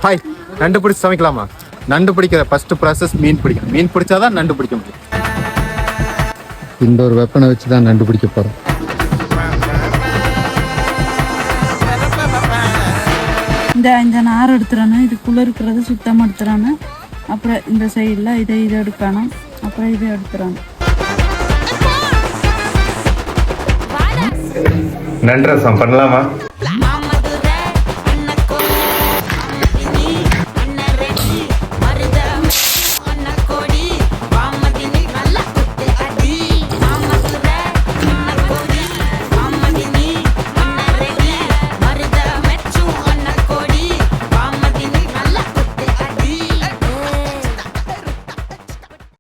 Hi, நண்டு பிடிச்சி சமைக்கலாமா? நண்டு பிடிக்கிற ஃபர்ஸ்ட் ப்ராசஸ் மீன் பிடிக்கணும். மீன் பிடிச்சாதான் நண்டு பிடிக்க முடியும். இந்த ஒரு வெப்பனை வச்சு தான் நண்டு பிடிக்க போகிறோம். இந்த நார் எடுத்துறானு, இதுக்குள்ளே இருக்கிறது சுத்தமாக எடுத்துறானு. அப்புறம் இந்த சைடில் இதை எடுக்கணும். அப்புறம் இதை எடுத்துறானு. நண்டு ரசம் பண்ணலாமா?